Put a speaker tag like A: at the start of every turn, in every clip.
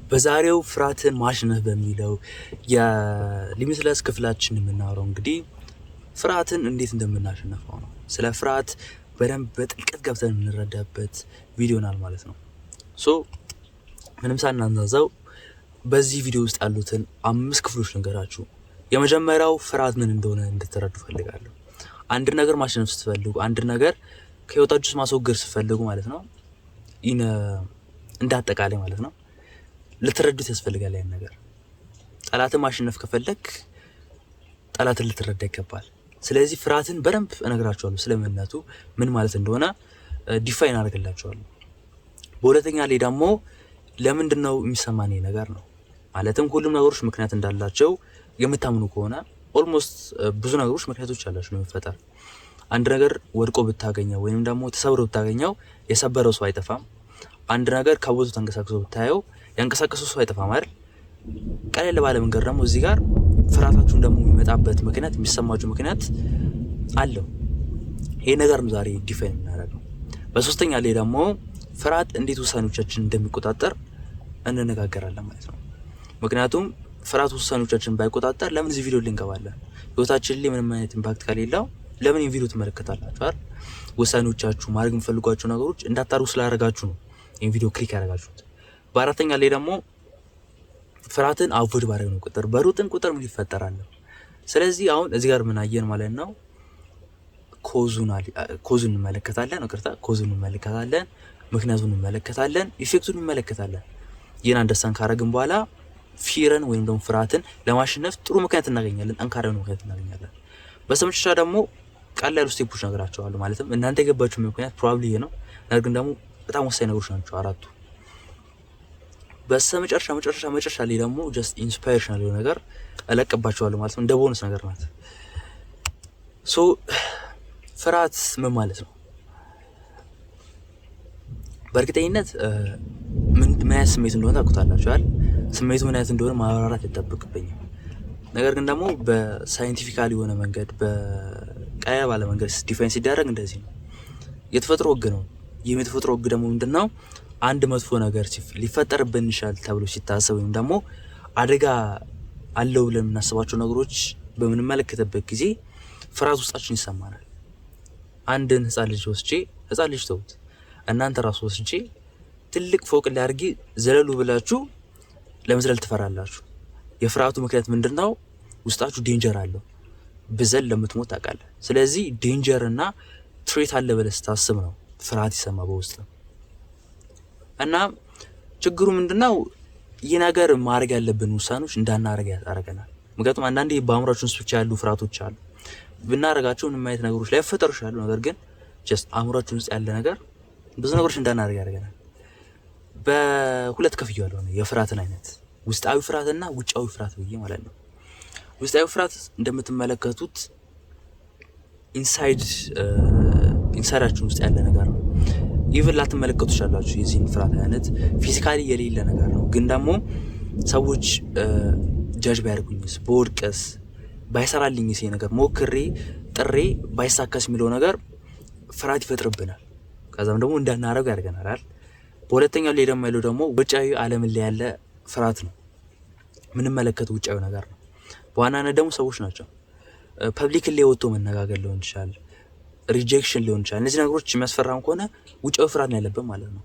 A: በዛሬው ፍርሃትን ማሸነፍ በሚለው የሊሚትለስ ክፍላችን የምናወራው እንግዲህ ፍርሃትን እንዴት እንደምናሸንፈው ነው። ስለ ፍርሃት በደንብ በጥልቀት ገብተን የምንረዳበት ቪዲዮ ናል ማለት ነው። ምንም ሳናንዛዛው በዚህ ቪዲዮ ውስጥ ያሉትን 5 ክፍሎች ልንገራችሁ። የመጀመሪያው ፍርሃት ምን እንደሆነ እንድትረዱ ፈልጋለሁ። አንድ ነገር ማሸነፍ ስትፈልጉ፣ አንድ ነገር ከህይወታችሁ ውስጥ ማስወገድ ስትፈልጉ ማለት ነው፣ እንዳጠቃላይ ማለት ነው ልትረዱት ያስፈልጋል። ያን ነገር ጠላትን ማሸነፍ ከፈለክ ጠላትን ልትረዳ ይገባል። ስለዚህ ፍርሃትን በደንብ እነግራችኋለሁ፣ ስለምንነቱ ምን ማለት እንደሆነ ዲፋይን አድርግላችኋለሁ። በሁለተኛ ላይ ደግሞ ለምንድነው የሚሰማን ነገር ነው። ማለትም ሁሉም ነገሮች ምክንያት እንዳላቸው የምታምኑ ከሆነ ኦልሞስት ብዙ ነገሮች ምክንያቶች አላቸው ነው የሚፈጠር። አንድ ነገር ወድቆ ብታገኘው ወይንም ደግሞ ተሰብሮ ብታገኘው የሰበረው ሰው አይጠፋም። አንድ ነገር ከቦታው ተንቀሳቅሶ ብታየው ያንቀሳቀሰው ሰው አይጠፋም አይደል? ቀለል ባለ መንገድ ደግሞ እዚህ ጋር ፍርሃታችሁን ደግሞ የሚመጣበት ምክንያት የሚሰማችሁ ምክንያት አለው። ይሄ ነገር ነው ዛሬ ዲፋይን የምናደርገው። በሶስተኛ ላይ ደግሞ ፍርሃት እንዴት ውሳኔዎቻችን እንደሚቆጣጠር እንነጋገራለን ማለት ነው። ምክንያቱም ፍርሃት ውሳኔዎቻችን ባይቆጣጠር ለምን እዚህ ቪዲዮ ልንገባለን? ህይወታችን ላይ ምንም አይነት ኢምፓክት ከሌለው ለምን ይሄን ቪዲዮ ትመለከታላችሁ አይደል? ውሳኔዎቻችሁ ማድረግ የምትፈልጓቸው ነገሮች እንዳታሩ ስላደረጋችሁ ነው ይሄን ቪዲዮ ክሊክ ያደረጋችሁት። በአራተኛ ላይ ደግሞ ፍርሃትን አቮይድ ባደረግነው ቁጥር በሩጥን ቁጥር ምን ይፈጠራል? ስለዚህ አሁን እዚህ ጋር ምን አየን ማለት ነው? ኮዙን እንመለከታለን፣ ኮዙን እንመለከታለን፣ ምክንያቱን እንመለከታለን፣ ኢፌክቱን እንመለከታለን። ይህን አንደርስታንድ ካደረግን በኋላ ፊርን ወይም ደግሞ ፍርሃትን ለማሸነፍ ጥሩ ምክንያት እናገኛለን፣ ጠንካራ ምክንያት እናገኛለን። በስተመጨረሻ ደግሞ ቀላሉ ስቴፖች ነገራቸዋለሁ። ማለትም እናንተ የገባችሁ ምክንያት ፕሮባብሊ ይሄ ነው፣ ነገር ግን ደግሞ በጣም ወሳኝ ነገሮች ናቸው አራቱ። መጨረሻ ላይ ደግሞ ጀስት ኢንስፓይሬሽናል የሆነ ነገር እለቅባቸዋለሁ ማለት ነው፣ እንደ ቦነስ ነገር ናት። ፍርሃት ምን ማለት ነው? በእርግጠኝነት ምን አይነት ስሜት እንደሆነ ታውቁታላችሁ አይደል? ስሜቱ ምን አይነት እንደሆነ ማብራራት አይጠበቅብኝም። ነገር ግን ደግሞ በሳይንቲፊካሊ የሆነ መንገድ በቀያ ባለ መንገድ ዲፋይን ሲደረግ እንደዚህ ነው። የተፈጥሮ ህግ ነው። ይህ የተፈጥሮ ህግ ደግሞ ምንድነው? አንድ መጥፎ ነገር ሊፈጠርብን ይችላል ተብሎ ሲታሰብ ወይም ደግሞ አደጋ አለው ብለን የምናስባቸው ነገሮች በምንመለከትበት ጊዜ ፍርሃት ውስጣችን ይሰማናል። አንድን ህፃን ልጅ ተውት፣ እናንተ ራሱ ወስጄ ትልቅ ፎቅ ላይ አድርጌ ዘለሉ ብላችሁ ለመዝለል ትፈራላችሁ። የፍርሃቱ ምክንያት ምንድነው? ውስጣችሁ ዴንጀር አለው። ብዘል ለምትሞት ታውቃለህ። ስለዚህ ዴንጀር እና ትሬት አለ ብለህ ስታስብ ነው ፍርሃት ይሰማ በውስጥ። እና ችግሩ ምንድነው? ይህ ነገር ማድረግ ያለብን ውሳኔዎች እንዳናረግ ያደርገናል። ምክንያቱም አንዳንዴ በአእምሯችን ውስጥ ብቻ ያሉ ፍርሃቶች አሉ። ብናረጋቸው ምንም አይነት ነገሮች ላይ ፈጠሩ ይችላሉ። ነገር ግን ጀስት አእምሯችን ውስጥ ያለ ነገር ብዙ ነገሮች እንዳናረግ ያደርገናል። በሁለት ከፍያለሁ ነው የፍርሃትን አይነት፣ ውስጣዊ ፍርሃትና ውጫዊ ፍርሃት ብዬ ማለት ነው። ውስጣዊ ፍርሃት እንደምትመለከቱት ኢንሳይዳችን ውስጥ ያለ ነገር ነው። ኢቭን ላትመለከቱ ይችላላችሁ የዚህን ፍርሃት አይነት ፊዚካሊ የሌለ ነገር ነው። ግን ደግሞ ሰዎች ጃጅ ባያደርጉኝስ፣ በወድቀስ፣ ባይሰራልኝስ፣ ይሄ ነገር ሞክሬ ጥሬ ባይሳካስ የሚለው ነገር ፍርሃት ይፈጥርብናል። ከዛም ደግሞ እንዳናረግ ያደርገናል አይደል? በሁለተኛው ላይ ደግሞ ያለው ደግሞ ውጫዊ ዓለም ላይ ያለ ፍርሃት ነው። ምንመለከተው ውጫዊ ነገር ነው። በዋናነት ደግሞ ሰዎች ናቸው። ፐብሊክ ላይ ወጥቶ መነጋገር ሊሆን ይችላል፣ ሪጀክሽን ሊሆን ይችላል። እነዚህ ነገሮች የሚያስፈራን ከሆነ ውጫዊ ፍርሃት ነው ያለብን ማለት ነው።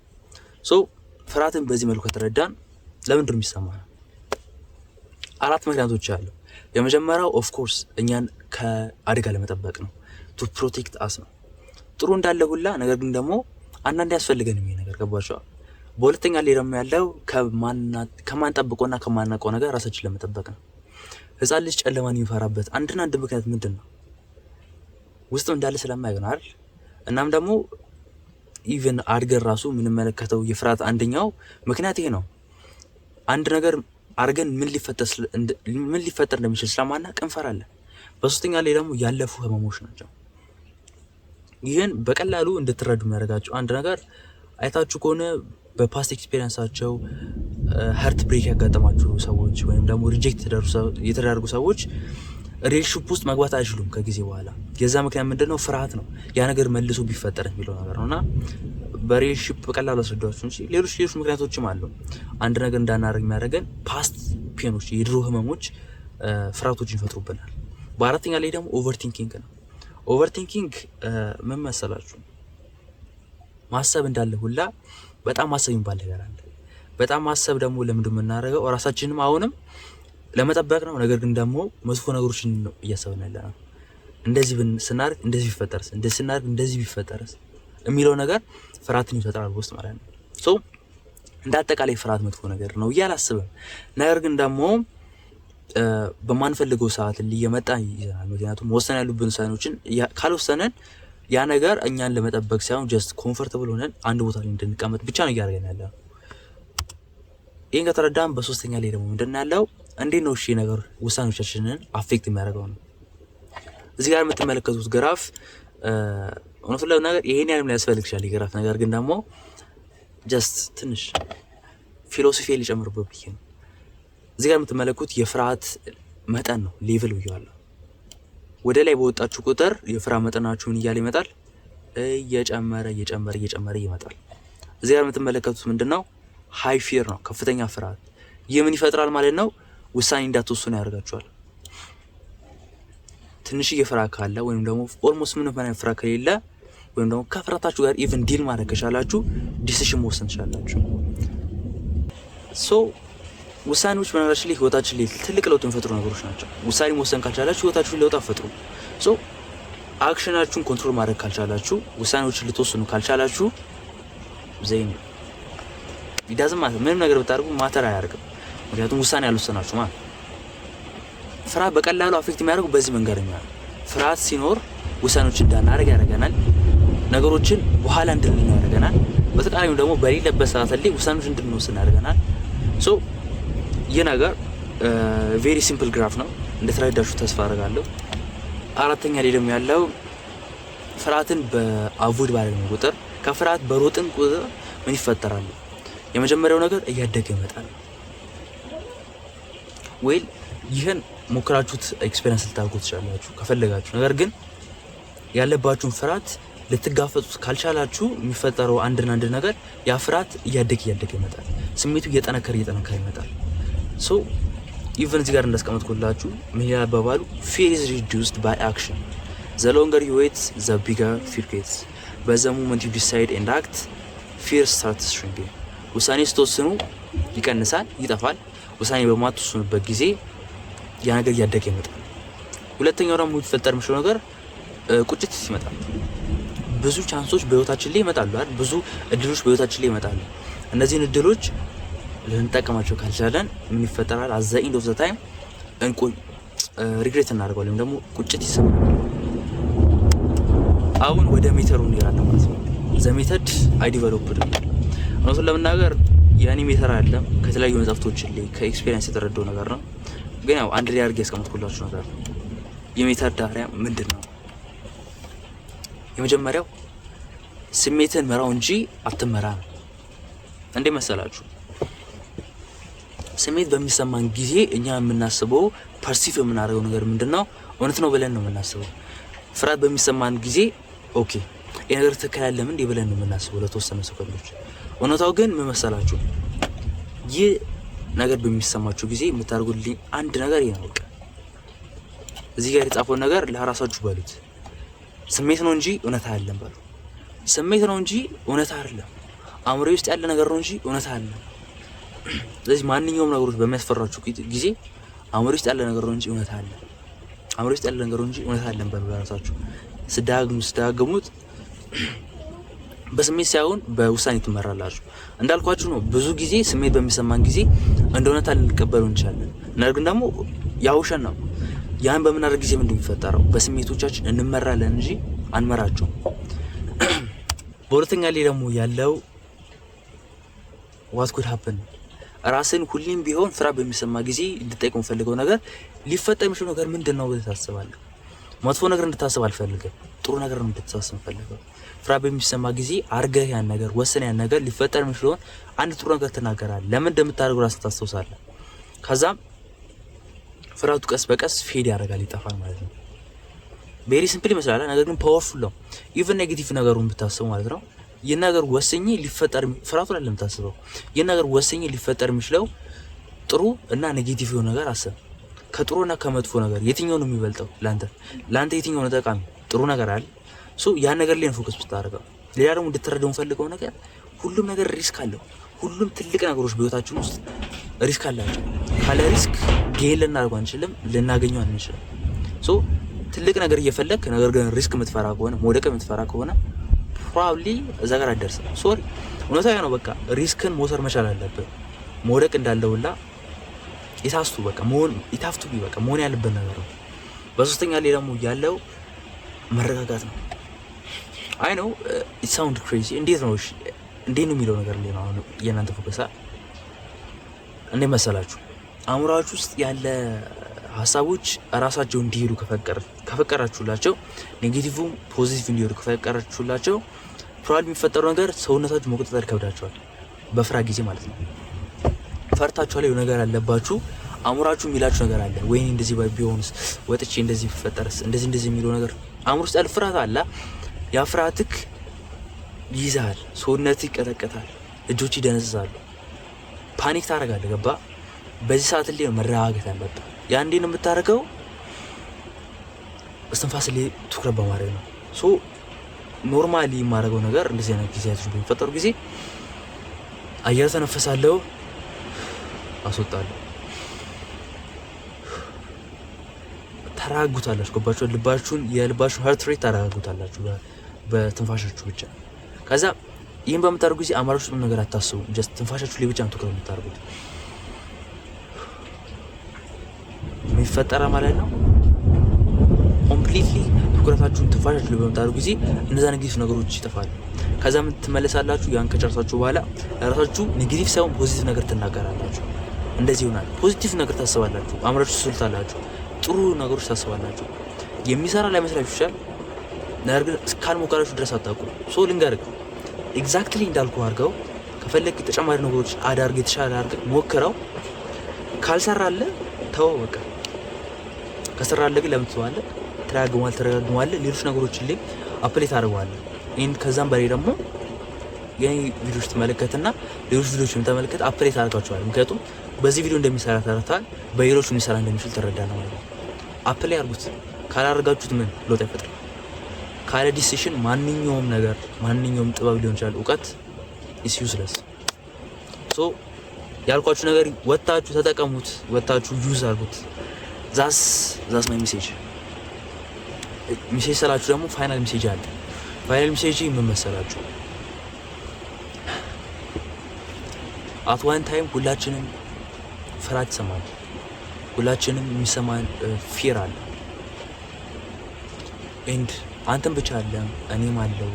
A: ፍርሃትን በዚህ መልኩ ከተረዳን ለምንድን ነው የሚሰማን? 4 ምክንያቶች አሉ። የመጀመሪያው ኦፍ ኮርስ እኛን ከአደጋ ለመጠበቅ ነው፣ ቱ ፕሮቴክት አስ ነው። ጥሩ እንዳለ ሁላ ነገር ግን ደግሞ አንዳንዴ ያስፈልገንም ይሄ ነገር ገባችኋል? በሁለተኛ ላይ ደግሞ ያለው ከማንጠብቀውና ከማናውቀው ነገር ራሳችን ለመጠበቅ ነው። ህፃን ልጅ ጨለማን የሚፈራበት አንድ ምክንያት ምንድን ነው? ውስጥ እንዳለ ስለማያውቅ ነው አይደል? እናም ደግሞ ኢቭን አድገን ራሱ የምንመለከተው የፍርሃት አንደኛው ምክንያት ይሄ ነው። አንድ ነገር አድርገን ምን ሊፈጠር እንደሚችል ስለማናውቅ እንፈራለን። በሶስተኛ ላይ ደግሞ ያለፉ ህመሞች ናቸው። ይህን በቀላሉ እንድትረዱ የሚያደርጋቸው አንድ ነገር አይታችሁ ከሆነ በፓስት ኤክስፔሪንሳቸው ሀርት ብሬክ ያጋጠማችሁ ሰዎች ወይም ደግሞ ሪጀክት የተደረጉ ሰዎች ሪሌሽንሺፕ ውስጥ መግባት አይችሉም ከጊዜ በኋላ። የዛ ምክንያት ምንድነው? ፍርሃት ነው። ያ ነገር መልሶ ቢፈጠር የሚለው ነገር ነውና በሪሌሽንሺፕ በቀላሉ አስረዳችሁ እንጂ ሌሎች ምክንያቶችም አሉ። አንድ ነገር እንዳናደርግ የሚያደርገን ፓስት ፔኖች፣ የድሮ ህመሞች ፍርሃቶችን ይፈጥሩብናል። በአራተኛ ላይ ደግሞ ኦቨርቲንኪንግ ነው። ኦቨርቲንኪንግ ምን መሰላችሁ? ማሰብ እንዳለ ሁላ በጣም ማሰብ የሚባል ነገር አለ። በጣም ማሰብ ደግሞ ለምንድን ነው የምናደርገው? ራሳችንም አሁንም ለመጠበቅ ነው። ነገር ግን ደግሞ መጥፎ ነገሮችን ነው እያሰብን ያለነው። እንደዚህ ስናደርግ እንደዚህ ቢፈጠርስ፣ እንደዚህ ስናደርግ እንደዚህ ቢፈጠርስ የሚለው ነገር ፍርሃትን ይፈጥራል ውስጥ ማለት ነው። ሶ እንደ አጠቃላይ ፍርሃት መጥፎ ነገር ነው እያላስብም፣ ነገር ግን ደግሞ በማንፈልገው ሰዓት ሊየመጣ ይዘናል። ምክንያቱም ወሰን ያሉብን ውሳኔዎችን ካልወሰነን ያ ነገር እኛን ለመጠበቅ ሳይሆን ጀስት ኮምፎርታብል ሆነን አንድ ቦታ ላይ እንድንቀመጥ ብቻ ነው እያደረገን ያለው። ይህን ከተረዳን በሶስተኛ ላይ ደግሞ ምንድን ያለው እንዴት ነው እሺ ነገር ውሳኔዎቻችንን አፌክት የሚያደርገው ነው። እዚህ ጋር የምትመለከቱት ግራፍ እውነቱን ለመናገር ይሄን ያህል ሊያስፈልግ ይችላል የግራፍ ነገር ግን ደግሞ ጀስት ትንሽ ፊሎሶፊ ሊጨምርበት ብዬ ነው። እዚህ ጋር የምትመለከቱት የፍርሃት መጠን ነው፣ ሌቭል ብዬዋለሁ። ወደ ላይ በወጣችሁ ቁጥር የፍርሃት መጠናችሁን እያለ ይመጣል፣ እየጨመረ ይመጣል። እዚህ ጋር የምትመለከቱት ምንድነው? ሃይ ፊር ነው፣ ከፍተኛ ፍርሃት። ይህ ምን ይፈጥራል ማለት ነው? ውሳኔ እንዳትወስኑ ያደርጋችኋል። ትንሽዬ ፍርሃት ካለ ወይም ደግሞ ኦልሞስት ምንም ፍርሃት ከሌለ ወይም ደግሞ ከፍርሃታችሁ ጋር ኢቭን ዲል ማድረግ ከቻላችሁ ዲሲሽን መወሰን ትችላላችሁ። ሶ ውሳኔዎች በነገራችን ላይ ህይወታችን ላይ ትልቅ ለውጥ የሚፈጥሩ ነገሮች ናቸው። ውሳኔ መወሰን ካልቻላችሁ ህይወታችሁን ለውጥ አትፈጥሩ። ሶ አክሽናችሁን ኮንትሮል ማድረግ ካልቻላችሁ፣ ውሳኔዎችን ልትወስኑ ካልቻላችሁ ዘይን ይዳዝም ማለት ምንም ነገር ብታደርጉ ማተር አያደርግም። ምክንያቱም ውሳኔ ያልወሰናችሁ ማለት ፍርሃት በቀላሉ አፌክት የሚያደርጉ በዚህ መንገድኛ ፍርሃት ሲኖር ውሳኔዎችን እንዳናደርግ ያደርገናል። ነገሮችን በኋላ እንድንል ያደርገናል። በተቃራኒው ደግሞ በሌለበት ሰዓት ላይ ውሳኔዎችን እንድንወስን ያደርገናል። ሶ ይህ ነገር ቬሪ ሲምፕል ግራፍ ነው፣ እንደተረዳችሁ ተስፋ አደርጋለሁ። አራተኛ ላይ ደግሞ ያለው ፍርሃትን በአቮይድ ባደረግን ቁጥር፣ ከፍርሃት በሮጥን ቁጥር ምን ይፈጠራል? የመጀመሪያው ነገር እያደገ ይመጣል። ወይል ይህን ሞክራችሁት ኤክስፔሪንስ ልታደርጉት ትችላላችሁ ከፈለጋችሁ። ነገር ግን ያለባችሁን ፍርሃት ልትጋፈጡት ካልቻላችሁ የሚፈጠረው አንድ ነገር ያ ፍርሃት እያደገ ይመጣል። ስሜቱ እየጠነከረ ይመጣል። ሶ ኢቨን እዚህ ጋር እንዳስቀመጥኩላችሁ ምን ያባባሉ fear is reduced by action. The longer you wait, the bigger fear gets. The moment you decide and act, fear starts shrinking. ውሳኔ ስትወስኑ ይቀንሳል፣ ይጠፋል። ውሳኔ በማትወስኑበት ጊዜ ያ ነገር እያደገ ይመጣል። ሁለተኛው ደግሞ የሚፈጠር የሚችለው ነገር ቁጭት ይመጣል። ብዙ ቻንሶች በህይወታችን ላይ ይመጣሉ አይደል? ብዙ እድሎች በህይወታችን ላይ ይመጣሉ። እነዚህን እድሎች ልንጠቀማቸው ካልቻለን ምን ይፈጠራል? at the end of the time ሪግሬት እናደርጋለን ወይም ደግሞ ቁጭት ይሰማል። አሁን ወደ ሜተሩ እንሄዳለን ማለት ነው። ዘ ሜተድ አይ ዲቨሎፕድ እውነቱን ለመናገር የኔ ሜተር አይደለም፣ ከተለያዩ መጽሐፍቶች ላይ ከኤክስፒሪየንስ የተረዳው ነገር ነው። ግን ያው አንድ ላይ አድርጌ ያስቀምጥኩላችሁ ነገር ነው። የሜተር ዳሪያ ምንድነው? የመጀመሪያው ስሜትን መራው እንጂ አትመራ ነው። እንዴ መሰላችሁ? ስሜት በሚሰማን ጊዜ እኛ የምናስበው ፐርሲቭ የምናደርገው ነገር ምንድነው? እውነት ነው ብለን ነው የምናስበው። ፍርሃት በሚሰማን ጊዜ ኦኬ ይሄ ነገር ትክክል አይደለም እንዴ ብለን ነው የምናስበው ለተወሰነ ሰከንዶች። እውነታው ግን ምን መሰላችሁ? ይህ ነገር በሚሰማችሁ ጊዜ የምታደርጉልኝ አንድ ነገር ይናውቅ። እዚህ ጋር የተጻፈው ነገር ለራሳችሁ በሉት። ስሜት ነው እንጂ እውነት አይደለም በሉ። ስሜት ነው እንጂ እውነት አይደለም። አእምሮ ውስጥ ያለ ነገር ነው እንጂ እውነት አይደለም። ስለዚህ ማንኛውም ነገሮች በሚያስፈራችሁ ጊዜ አእምሮ ውስጥ ያለ ነገር ነው እንጂ እውነት አይደለም። አእምሮ ውስጥ ያለ ነገር ነው እንጂ እውነት አይደለም በሉ ለራሳችሁ። ስዳግሙት በስሜት ሳይሆን በውሳኔ ትመራላችሁ። እንዳልኳችሁ ነው። ብዙ ጊዜ ስሜት በሚሰማን ጊዜ እንደሆነ ልንቀበለው እንችላለን። ነገር ግን ደግሞ ያውሸን ነው። ያን በምናደርግ ጊዜ ምንድነው የሚፈጠረው? በስሜቶቻችን እንመራለን እንጂ አንመራቸውም። በሁለተኛ ላይ ደግሞ ያለው what could happen ራስን ሁሌም ቢሆን ፍርሃት በሚሰማ ጊዜ እንድትጠይቁ ፈልገው ነገር ሊፈጠር የሚችለው ነገር ምንድነው ብለህ ታስባለህ? መጥፎ ነገር እንድታስብ አልፈልግም። ጥሩ ነገር እንድታስብ ፈልገው። ፍርሃት በሚሰማ ጊዜ አርገህ ያን ነገር ወሰን ያን ነገር ሊፈጠር የሚችለው አንድ ጥሩ ነገር ተናገራለህ። ለምን እንደምታደርገው ራስህ ታስታውሳለህ። ከዛም ፍርሃቱ ቀስ በቀስ ፌድ ያደርጋል፣ ይጠፋል ማለት ነው። ቬሪ ሲምፕል ይመስላል፣ ነገር ግን ፓወርፉል ነው። ኢቭን ኔጌቲቭ ነገሩን ብታስቡ ማለት ነው የነገር ወሰኝ ሊፈጠር ፍራቱ ላይ ለምታስበው የነገር ወሰኝ ሊፈጠር የሚችለው ጥሩ እና ኔጌቲቭ የሆነ ነገር አሰብ። ከጥሩና ከመጥፎ ነገር የትኛው ነው የሚበልጠው? ላንተ የትኛው ነው ጠቃሚ? ጥሩ ነገር አለ ያን ነገር ላይ ፎከስ ብታደርገው። ሌላ ደግሞ እንድትረዳው ፈልገው ነገር ሁሉም ነገር ሪስክ አለው። ሁሉም ትልቅ ነገሮች በህይወታችን ውስጥ ሪስክ አላቸው። ካለ ሪስክ ጌን ልናደርገው አንችልም፣ ልናገኘው አንችልም። ትልቅ ነገር እየፈለክ ነገር ግን ሪስክ የምትፈራ ከሆነ መውደቅ የምትፈራ ከሆነ ፕሮባብሊ እዛ ጋር አትደርስም። ሶሪ እውነታው ነው። በቃ ሪስክን መውሰድ መቻል አለብን። መውደቅ እንዳለውላ የታስቱ በቃ መሆን ያለበት ነገር ነው። በሶስተኛ ላይ ደግሞ ያለው መረጋጋት ነው። አይ ነው ኢት ሳውንድ ክሬዚ። እንዴት ነው የሚለው ነገር ላይ ነው የእናንተ ፎከስ እንዴት መሰላችሁ? አእምሯችሁ ውስጥ ያለ ሀሳቦች ራሳቸው እንዲሄዱ ከፈቀራችሁላቸው፣ ኔጌቲቭም ፖዚቲቭ እንዲሄዱ ከፈቀራችሁላቸው ፕሮባብሊ የሚፈጠረው ነገር ሰውነታችሁ መቆጣጠር ይከብዳቸዋል። በፍራ ጊዜ ማለት ነው። ፈርታችሁ ላይ ነገር አለባችሁ። አእምሯችሁ የሚላችሁ ነገር አለ። ወይኔ እንደዚህ ቢሆንስ፣ ወጥቼ እንደዚህ ቢፈጠርስ፣ እንደዚህ የሚለው ነገር አእምሮ ውስጥ ያለ ፍርሃት አለ። ያ ፍርሃትክ ይይዛል። ሰውነትህ ይቀጠቀጣል፣ እጆች ይደነዝዛሉ፣ ፓኒክ ታደርጋለህ። ገባ? በዚህ ሰዓት ላይ መረጋጋት አለብህ። ያ እንዴት ነው የምታደርገው? እስትንፋስ ላይ ትኩረት በማድረግ ነው። ኖርማሊ የማደርገው ነገር እንደዚህ አይነት ጊዜያቶች በሚፈጠሩ ጊዜ አየር ተነፈሳለሁ፣ አስወጣለሁ። ታረጋጉታላችሁ። ገባችሁ? የልባችሁን ሃርት ሬት ታረጋጉታላችሁ በትንፋሻችሁ ብቻ። ከዛ ይህን በምታደርጉ ጊዜ አማራጭ ምንም ነገር አታስቡ። ጀስት ትንፋሻችሁ ላይ ብቻ ነው ትኩረት የምታደርጉት። የሚፈጠረ ማለት ነው ኮምፕሊትሊ ትኩረታችሁን ትንፋሻችሁ ላይ በምታደርጉ ጊዜ እነዛ ኔጌቲቭ ነገሮች ይጠፋሉ። ከዛ ምን ትመለሳላችሁ? ያን ከጨርሳችሁ በኋላ ለራሳችሁ ኔጌቲቭ ሳይሆን ፖዚቲቭ ነገር ትናገራላችሁ። እንደዚህ ይሆናል። ፖዚቲቭ ነገር ታስባላችሁ፣ አእምሯችሁ ትስሉታላችሁ፣ ጥሩ ነገሮች ታስባላችሁ። የሚሰራ ላይመስላችሁ ይችላል፣ ነገር ግን እስካልሞከራችሁ ድረስ አታውቁም። ልንገርህ ኤግዛክትሊ እንዳልኩ አድርገው። ከፈለግ ተጨማሪ ነገሮች አዳርግ፣ የተሻለ አድርገህ ሞክረው። ካልሰራልህ ተወው በቃ። ከሰራልህ ግን ለምን ትተዋለህ? ተረጋግመዋለህ። ሌሎች ነገሮችን ላይ አፕዴት አድርገዋለህ። ይህን ከዛም በላይ ደግሞ የኔ ቪዲዮዎች ትመለከትና ሌሎች ቪዲዮዎችን ተመልከት፣ አፕዴት አድርጋቸዋለህ። ምክንያቱም በዚህ ቪዲዮ እንደሚሰራ ተረድተሃል፣ በሌሎች የሚሰራ እንደሚችል ትረዳለህ ማለት ነው። አፕላይ አድርጉት። ካላደረጋችሁት ምን ለውጥ አይፈጥርም። ካለ ዲሲሽን ማንኛውም ነገር ማንኛውም ጥበብ ሊሆን ይችላል እውቀት ኢስ ዩዝለስ። ያልኳችሁ ነገር ወጣችሁ ተጠቀሙት፣ ወጣችሁ ዩዝ አድርጉት። ዛስ ማይ ሜሴጅ ስላችሁ ደግሞ ፋይናል ሜሴጅ አለ። ፋይናል ሜሴጅ ምን መሰላችሁ? አት ዋን ታይም ሁላችንም ፍርሃት ይሰማል። ሁላችንም የሚሰማን ፊር አለ። ኤንድ አንተም ብቻ አለም እኔም አለው።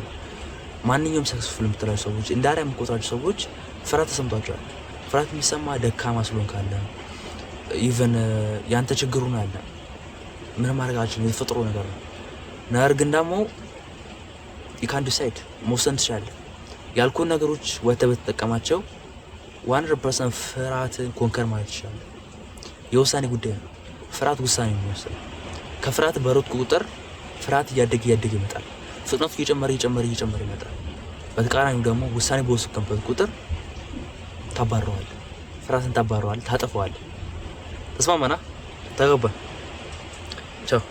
A: ማንኛውም ሰክሰስፉል የምትላቸው ሰዎች እንዳሪያ የምቆጥራቸው ሰዎች ፍርሃት ተሰምቷቸዋል። ፍርሃት የሚሰማ ደካማ ስለሆን ካለ ኢቨን ያንተ ችግሩን አለ ምንም ማድረጋችን የተፈጥሮ ነገር ነው። ነገር ግን ደግሞ ይካን ዲሳይድ መወሰን ትችላለህ። ያልኩን ነገሮች ወጥተህ በተጠቀማቸው 100% ፍርሃትን ኮንከር ማለት ይችላል። የውሳኔ ጉዳይ ነው። ፍርሃት ውሳኔ ነው የሚወስነው። ከፍርሃት በሮጥኩ ቁጥር ፍርሃት እያደገ ይመጣል። ፍጥነቱ እየጨመረ ይመጣል። በተቃራኒው ደግሞ ውሳኔ በወሰንክበት ቁጥር ታባረዋለህ። ፍርሃትን ታባረዋለህ፣ ታጠፈዋለህ። ተስማማና ተገባ። ቻው